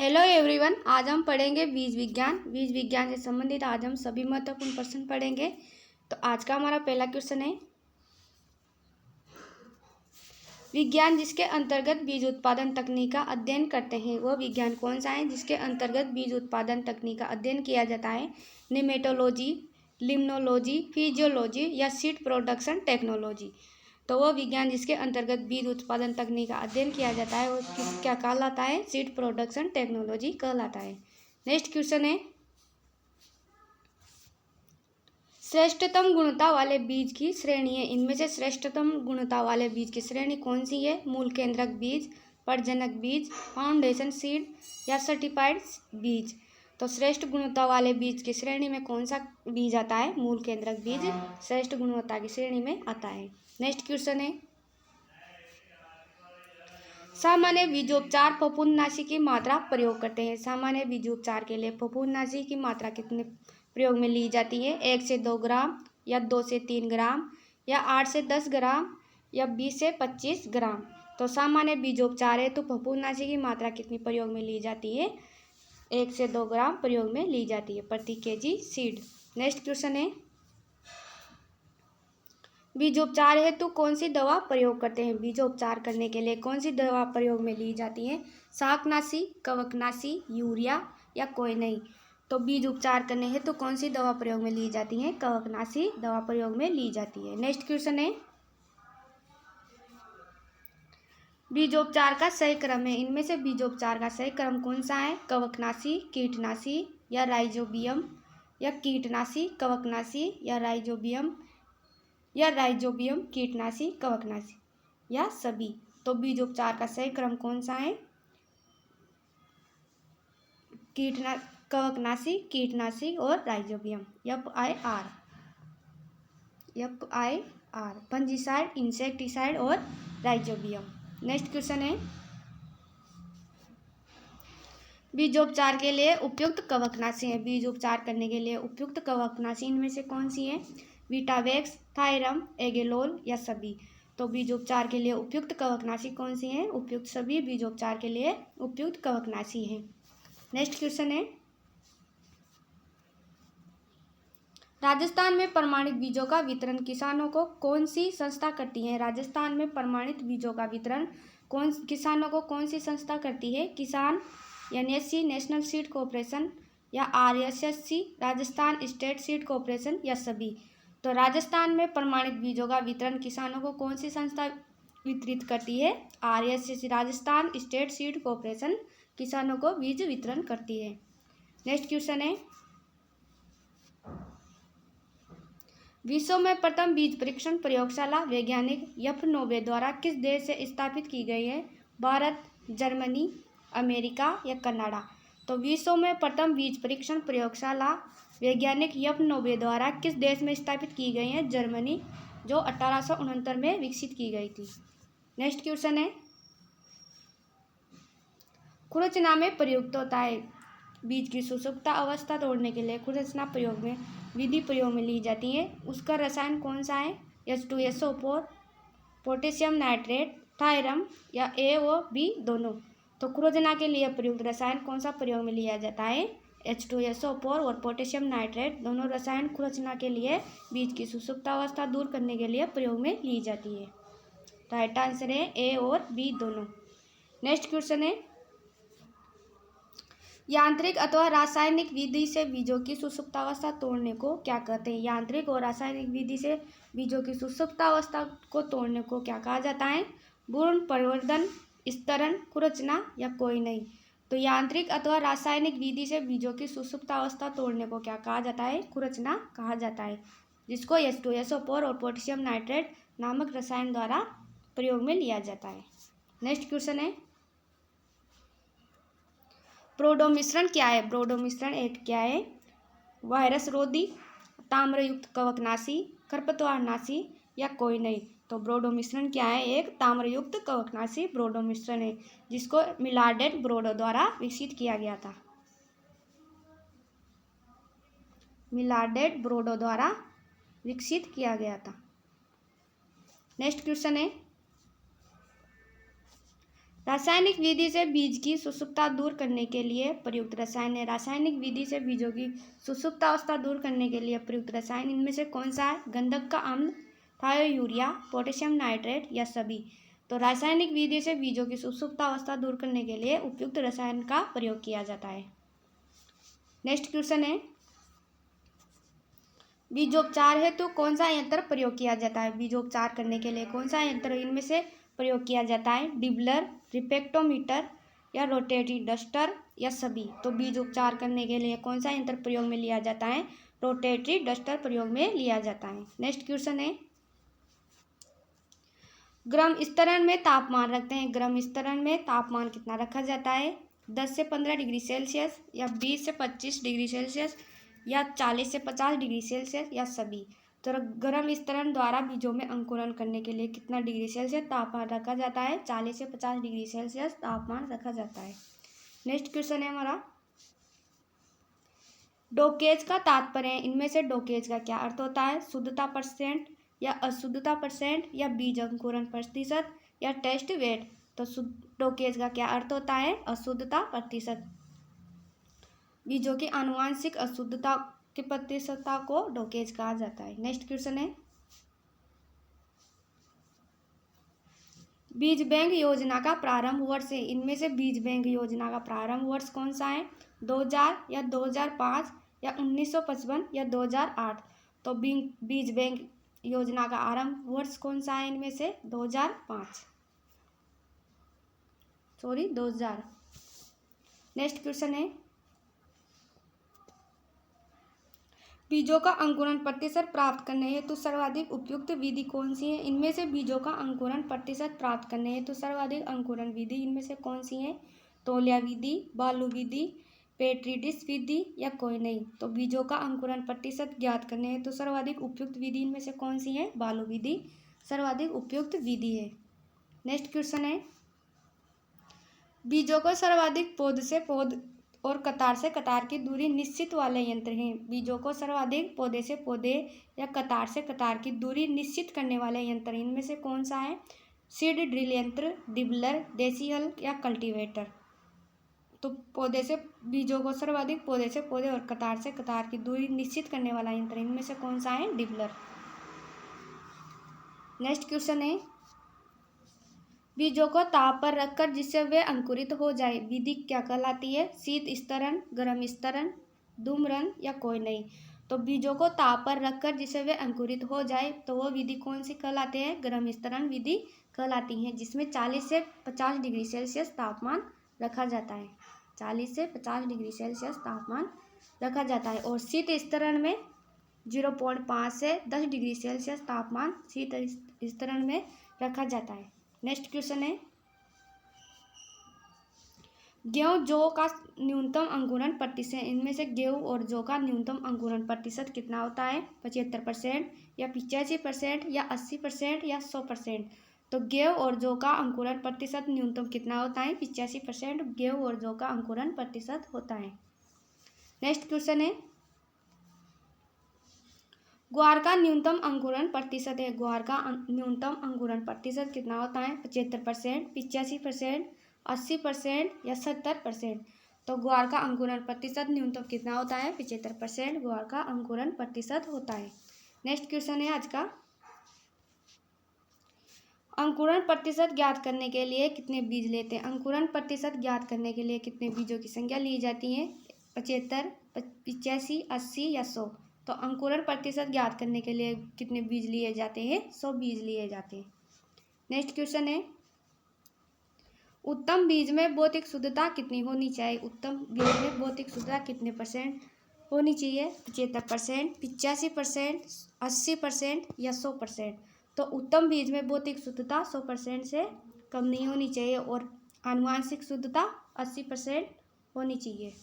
Hello everyone, आज हम पढ़ेंगे बीज विज्ञान। बीज विज्ञान से संबंधित आज हम सभी महत्वपूर्ण प्रश्न पढ़ेंगे। तो आज का हमारा पहला क्वेश्चन है, विज्ञान जिसके अंतर्गत बीज उत्पादन तकनीक का अध्ययन करते हैं वह विज्ञान कौन सा है जिसके अंतर्गत बीज उत्पादन तकनीक का अध्ययन किया जाता है? निमेटोलॉजी, लिम्नोलॉजी, फिजियोलॉजी या सीड प्रोडक्शन टेक्नोलॉजी। तो वह विज्ञान जिसके अंतर्गत बीज उत्पादन तकनीक का अध्ययन किया जाता है वो क्या कहलाता है? सीड प्रोडक्शन टेक्नोलॉजी कहलाता है। नेक्स्ट क्वेश्चन है, श्रेष्ठतम गुणवत्ता वाले बीज की श्रेणी है। इनमें से श्रेष्ठतम गुणवत्ता वाले बीज की श्रेणी कौन सी है? मूल केंद्रक बीज, प्रजनक बीज, फाउंडेशन सीड या सर्टिफाइड बीज। तो श्रेष्ठ गुणवत्ता वाले बीज की श्रेणी में कौन सा बीज आता है? मूल केंद्रक बीज श्रेष्ठ गुणवत्ता की श्रेणी में आता है। नेक्स्ट क्वेश्चन है, सामान्य बीजोपचार फफूंदनाशी की मात्रा प्रयोग करते हैं। सामान्य बीजोपचार के लिए फफूंदनाशी की मात्रा कितने प्रयोग में ली जाती है? 1 से 2 ग्राम या 2 से 3 ग्राम या 8 से 10 ग्राम या 20 से 25 ग्राम। तो सामान्य बीजोपचार है तो फफूंदनाशी की मात्रा कितनी प्रयोग में ली जाती है? 1 से 2 ग्राम प्रयोग में ली जाती है प्रति केजी सीड। नेक्स्ट क्वेश्चन है, बीजोपचार हेतु कौन सी दवा प्रयोग करते हैं? बीजोपचार करने के लिए कौन सी दवा प्रयोग में ली जाती है? शाकनाशी, कवकनाशी, यूरिया या कोई नहीं। तो बीज उपचार करने हेतु कौन सी दवा प्रयोग में ली जाती है? कवकनाशी दवा प्रयोग में ली जाती है। नेक्स्ट क्वेश्चन है, बीजोपचार का सही क्रम है। इनमें से बीजोपचार का सही क्रम कौन सा है? कवकनाशी, कीटनाशी या राइजोबियम या कीटनाशी, कवकनाशी या राइजोबियम कीटनाशी, कवकनाशी या सभी। तो बीजोपचार का सही क्रम कौन सा है? कवकनाशी, कीटनाशी और राइजोबियम। FIR फंजीसाइड, इंसेक्टिसाइड और राइजोबियम। नेक्स्ट क्वेश्चन है, बीजोपचार के लिए उपयुक्त कवकनाशी है। बीज उपचार करने के लिए उपयुक्त कवकनाशी इनमें से कौन सी है? वीटावेक्स, थायरम, एगेलोल या सभी। तो बीजोपचार के लिए उपयुक्त कवकनाशी कौन सी है? उपयुक्त सभी बीजोपचार के लिए उपयुक्त कवकनाशी है। नेक्स्ट क्वेश्चन है, राजस्थान में प्रमाणित बीजों का वितरण किसानों को कौन सी संस्था करती है? राजस्थान में प्रमाणित बीजों का वितरण किसानों को कौन सी संस्था करती है? किसान, NSC नेशनल सीड कॉर्पोरेशन या RSSC Rajasthan state seed corporation या सभी। तो राजस्थान में प्रमाणित बीजों का वितरण किसानों को कौन सी संस्था वितरित करती है? RSSC Rajasthan state seed corporation किसानों को बीज वितरण करती है। नेक्स्ट क्वेश्चन है, विश्व में प्रथम बीज परीक्षण प्रयोगशाला वैज्ञानिक F9 द्वारा किस देश से स्थापित की गई है? भारत, जर्मनी, अमेरिका या कनाडा। तो विश्व में प्रथम बीज परीक्षण प्रयोगशाला वैज्ञानिक F9 द्वारा किस देश में स्थापित की गई है? जर्मनी, जो 1869 में विकसित की गई थी। नेक्स्ट क्वेश्चन है, खुरचना में प्रयुक्त होता है। बीज की सुसुप्ता अवस्था तोड़ने के लिए खुरचना विधि प्रयोग में ली जाती है। उसका रसायन कौन सा है? H2SO4, पोटेशियम नाइट्रेट, थायरम या A और B दोनों। तो खुरचना के लिए प्रयुक्त रसायन कौन सा प्रयोग में लिया जाता है? H2SO4 और पोटेशियम नाइट्रेट दोनों रसायन खुरचना के लिए बीज की सुसुप्ता अवस्था दूर करने के लिए प्रयोग में ली जाती है। तो राइट आंसर है A और B दोनों। नेक्स्ट क्वेश्चन है, यांत्रिक अथवा रासायनिक विधि से बीजों की सुसुप्तावस्था तोड़ने को क्या कहते हैं? यांत्रिक और रासायनिक विधि से बीजों की सुसुप्तावस्था को तोड़ने को क्या कहा जाता है? भ्रूण परिवर्धन, स्तरण, खुरचना या कोई नहीं। तो यांत्रिक अथवा रासायनिक विधि से बीजों की सुसुप्तावस्था तोड़ने को क्या कहा जाता है? खुरचना कहा जाता है, जिसको H2SO4 और पोटेशियम नाइट्रेट नामक रसायन द्वारा प्रयोग में लिया जाता है। नेक्स्ट क्वेश्चन है, ब्रोडो मिश्रण क्या है? ब्रोडो मिश्रण एक क्या है? वायरस रोधी, ताम्रयुक्त कवकनाशी, खरपतवारनाशी या कोई नहीं। तो ब्रोडो मिश्रण क्या है? एक ताम्रयुक्त कवकनाशी ब्रोडो मिश्रण है, जिसको मिलार्डेट ब्रोडो द्वारा विकसित किया गया था। मिलार्डेट ब्रोडो द्वारा विकसित किया गया था। नेक्स्ट क्वेश्चन है, रासायनिक विधि से बीज की सुसुप्तता दूर करने के लिए प्रयुक्त रसायन है। रासायनिक विधि से बीजों की सुसुप्त अवस्था दूर करने के लिए प्रयुक्त रसायन इनमें से कौन सा है? गंधक का अम्ल, थायोयूरिया, पोटेशियम नाइट्रेट या सभी। तो रासायनिक विधि से बीजों की सुसुप्त अवस्था दूर करने के लिए उपयुक्त रसायन का प्रयोग किया जाता है। नेक्स्ट क्वेश्चन है, बीजोपचार हेतु कौन सा यंत्र प्रयोग किया जाता है? बीजोपचार करने के लिए कौन सा यंत्र इनमें से प्रयोग किया जाता है? डिबलर, रिपेक्टोमीटर या रोटेटरी डस्टर या सभी। तो बीज उपचार करने के लिए कौन सा यंत्र प्रयोग में लिया जाता है? रोटेटरी डस्टर प्रयोग में लिया जाता है। नेक्स्ट क्वेश्चन है, गर्म स्तरण में तापमान रखते हैं। गर्म स्तरण में तापमान कितना रखा जाता है? 10 से 15 डिग्री सेल्सियस या 20 से 25 डिग्री सेल्सियस या 40 से 50 डिग्री सेल्सियस या सभी। तो गर्म स्तरण द्वारा बीजों में अंकुरण करने के लिए कितना डिग्री सेल्सियस तापमान रखा जाता है? 40 से 50 डिग्री सेल्सियस तापमान रखा जाता है। नेक्स्ट क्वेश्चन है हमारा, डोकेज का तात्पर्य है। इनमें से डोकेज का क्या अर्थ होता है? शुद्धता परसेंट या अशुद्धता परसेंट या बीज अंकुरण प्रतिशत या टेस्ट वेट। तो डोकेज का क्या अर्थ होता है? अशुद्धता प्रतिशत। बीजों की आनुवांशिक अशुद्धता की प्रतिशतता को डोकेज कहा जाता है। नेक्स्ट क्वेश्चन है, बीज बैंक योजना का प्रारंभ वर्ष है। इनमें से बीज बैंक योजना का प्रारंभ वर्ष कौन सा है? 2000 या 2005 या 1955 या 2008। तो बीज बैंक योजना का आरंभ वर्ष कौन सा है? इनमें से 2000। नेक्स्ट क्वेश्चन है, बीजों का अंकुरण प्रतिशत प्राप्त करने हेतु सर्वाधिक उपयुक्त विधि कौन सी है? इनमें से बीजों का अंकुरण प्रतिशत प्राप्त करने हेतु सर्वाधिक अंकुरण विधि इनमें से कौन सी है? तौलिया विधि, बालू विधि, पेट्री डिश विधि या कोई नहीं। तो बीजों का अंकुरण प्रतिशत ज्ञात करने हेतु सर्वाधिक उपयुक्त विधि इनमें से कौन सी है? बालू विधि सर्वाधिक उपयुक्त विधि है। नेक्स्ट क्वेश्चन है, बीजों को सर्वाधिक पौध से पौध और कतार से कतार की दूरी निश्चित वाले यंत्र हैं। बीजों को सर्वाधिक पौधे से पौधे या कतार से कतार की दूरी निश्चित करने वाले यंत्र इनमें से कौन सा है? सीड ड्रिल यंत्र, डिबलर, देसी हल या कल्टीवेटर। तो पौधे से बीजों को सर्वाधिक पौधे से पौधे और कतार से कतार की दूरी निश्चित करने वाला यंत्र इनमें से कौन सा है? डिबलर। नेक्स्ट क्वेश्चन है, बीजों को ताप पर रखकर जिससे वे अंकुरित हो जाए विधि क्या कहलाती है? शीत स्तरण, गर्म स्तरण, धूम्रन या कोई नहीं। तो बीजों को ताप पर रखकर जिससे वे अंकुरित हो जाए तो वो विधि कौन सी कहलाती है? गर्म स्तरण विधि कहलाती है, जिसमें 40 से 50 डिग्री सेल्सियस तापमान रखा जाता है। 40 से 50 डिग्री सेल्सियस तापमान रखा जाता है। और शीत स्तरण में 0.5 से 10 डिग्री सेल्सियस तापमान शीत स्तरण में रखा जाता है। नेक्स्ट क्वेश्चन है, गेहूं जौ का न्यूनतम अंकुरण प्रतिशत। इनमें से गेहूं और जौ का न्यूनतम अंकुरण प्रतिशत कितना होता है? 75% या 85% या 80% या 100%। तो गेहूं और जौ का अंकुरण प्रतिशत न्यूनतम कितना होता है? 85% गेहूं और जौ का अंकुरण प्रतिशत होता है। नेक्स्ट क्वेश्चन है, ग्वार का न्यूनतम अंकुरण प्रतिशत है। ग्वार का न्यूनतम अंकुरण प्रतिशत कितना होता है? 75%, 85%, 80% या 70%। तो ग्वार का अंकुरण प्रतिशत न्यूनतम कितना होता है? 75% ग्वार का अंकुरण प्रतिशत होता है। नेक्स्ट क्वेश्चन है आज का, अंकुरण प्रतिशत ज्ञात करने के लिए कितने बीज लेते हैं? अंकुरण प्रतिशत ज्ञात करने के लिए कितने बीजों की संख्या ली जाती है? 75, 85, 80 या 100। तो अंकुरण प्रतिशत ज्ञात करने के लिए कितने बीज लिए जाते हैं? 100 बीज लिए जाते हैं। नेक्स्ट क्वेश्चन है, उत्तम बीज में भौतिक शुद्धता कितनी होनी चाहिए? उत्तम बीज में भौतिक शुद्धता कितने % होनी चाहिए? 75%, 85%, 80% या 100%। तो उत्तम बीज में भौतिक शुद्धता 100% से कम नहीं होनी चाहिए और आनुवांशिक शुद्धता 80% होनी चाहिए।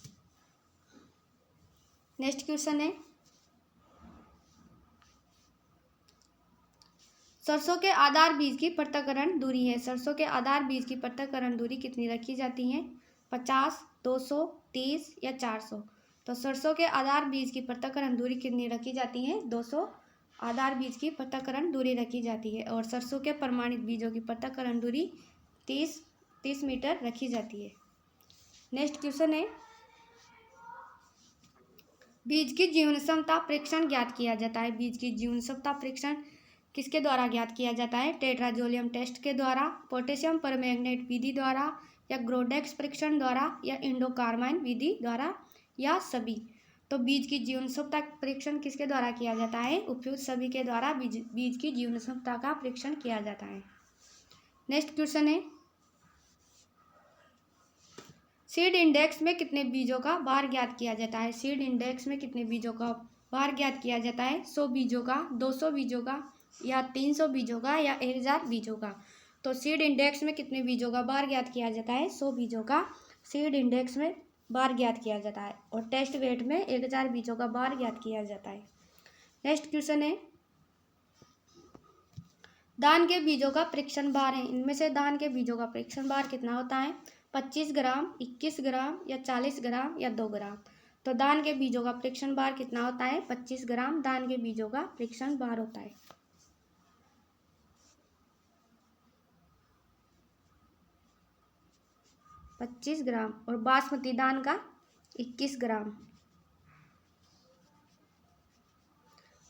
नेक्स्ट क्वेश्चन है, सरसों के आधार बीज की पृथक्करण दूरी है। सरसों के आधार बीज की पृथक्करण दूरी कितनी रखी जाती है? 50, 200, 30 या 400। तो सरसों के आधार बीज की पृथक्करण दूरी कितनी रखी जाती है? 200 आधार बीज की पृथक्करण दूरी रखी जाती है। और सरसों के प्रमाणित बीजों की पृथक्करण दूरी 30 30 मीटर रखी जाती है। नेक्स्ट क्वेश्चन है, बीज की जीवन क्षमता परीक्षण ज्ञात किया जाता है। बीज की जीवन क्षमता परीक्षण किसके द्वारा ज्ञात किया जाता है? टेट्राजोलियम टेस्ट के द्वारा, पोटेशियम परमैंगनेट विधि द्वारा, या ग्रोडेक्स परीक्षण द्वारा, या इंडोकार्बाइन विधि द्वारा, या सभी। तो बीज की जीवन क्षमता परीक्षण किसके द्वारा किया जाता है? उपयुक्त सभी के द्वारा बीज की जीवन क्षमता का परीक्षण किया जाता है। नेक्स्ट क्वेश्चन है, सीड इंडेक्स में कितने बीजों का भार ज्ञात किया जाता है? सीड इंडेक्स में कितने बीजों का भार ज्ञात किया जाता है? 100 बीजों का, 200 बीजों का, या 300 बीजों का, या 1000 बीजों का। तो सीड इंडेक्स में कितने बीजों का भार ज्ञात किया जाता है? 100 बीजों का सीड इंडेक्स में भार ज्ञात किया जाता है, और टेस्ट वेट में 1000 बीजों का भार ज्ञात किया जाता है। नेक्स्ट क्वेश्चन है, धान के बीजों का परीक्षण भार है, इनमें से धान के बीजों का परीक्षण भार कितना होता है? 25 ग्राम, 21 ग्राम, या 40 ग्राम, या 2 ग्राम। तो धान के बीजों का परीक्षण भार कितना होता है? 25 ग्राम धान के बीजों का परीक्षण भार होता है। 25 ग्राम। और बासमती धान का 21 ग्राम।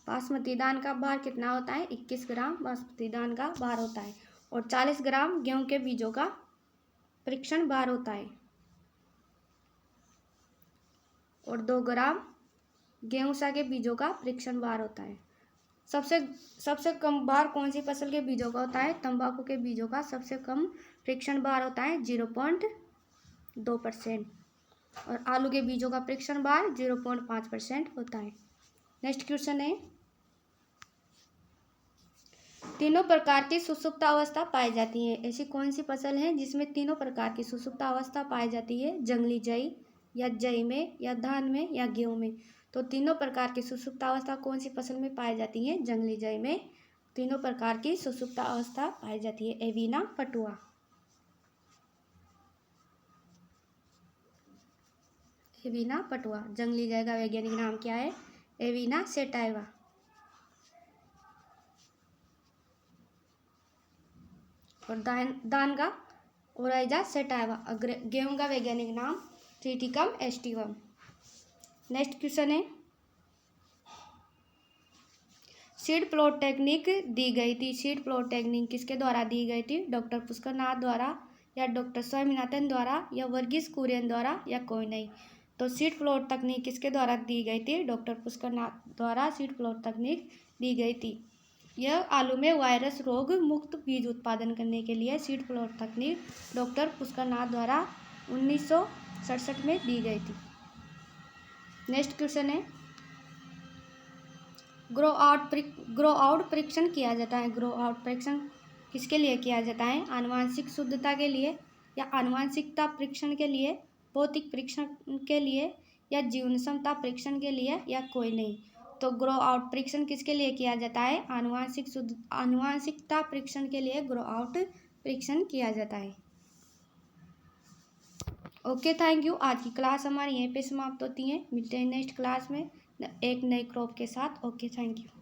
बासमती धान का भार कितना होता है? 21 ग्राम बासमती धान का भार होता है। और 40 ग्राम गेहूं के बीजों का परीक्षण भार होता है, और 2 ग्राम गेहूं के बीजों का परीक्षण भार होता है। सबसे कम भार कौन सी फसल के बीजों का होता है? तंबाकू के बीजों का सबसे कम परीक्षण भार होता है 0.2%, और आलू के बीजों का परीक्षण भार 0.5% होता है। नेक्स्ट क्वेश्चन है, तीनों प्रकार की सुषुप्त अवस्था पाई जाती है। ऐसी कौन सी फसल है जिसमें तीनों प्रकार की सुषुप्त अवस्था पाई जाती है? जंगली जई, या जई में, या धान में, या गेहूं में। तो तीनों प्रकार की सुषुप्त अवस्था कौन सी फसल में पाई जाती है? जंगली जई में तीनों प्रकार की सुषुप्त अवस्था पाई जाती है। एविना पटुआ। एविना पटुआ। जंगली जई का वैज्ञानिक नाम क्या है? एविना सेटाइवा। और दान का ओराइजा सेटाइवा। गेहूं का वैज्ञानिक नाम ट्रिटिकम एस्टिवम। नेक्स्ट क्वेश्चन है, सीड प्लॉट टेक्निक दी गई थी। सीड प्लॉट टेक्निक किसके द्वारा दी गई थी? डॉक्टर पुष्कर नाथ द्वारा, या डॉक्टर स्वामीनाथन द्वारा, या वर्गीस कुरियन द्वारा, या कोई नहीं। तो सीड प्लॉट तकनीक किसके द्वारा दी गई थी? डॉक्टर पुष्कर नाथ द्वारा सीड प्लॉट तकनीक दी गई थी। यह आलू में वायरस रोग मुक्त बीज उत्पादन करने के लिए सीड प्लॉट तकनीक डॉक्टर पुष्कर नाथ द्वारा 1967 में दी गई थी। नेक्स्ट क्वेश्चन है, ग्रो आउट परीक्षण किया जाता है। ग्रो आउट परीक्षण किसके लिए किया जाता है? आनुवांशिक शुद्धता के लिए, या आनुवांशिकता परीक्षण के लिए, भौतिक परीक्षण के लिए, या जीवन क्षमता परीक्षण के लिए, या कोई नहीं। तो ग्रो आउट परीक्षण किसके लिए किया जाता है? आनुवांशिकता परीक्षण के लिए ग्रो आउट परीक्षण किया जाता है। Okay, thank you. आज की क्लास हमारी यहीं पे समाप्त होती है। मिलते हैं नेक्स्ट क्लास में एक नई क्रॉप के साथ। Okay, thank you.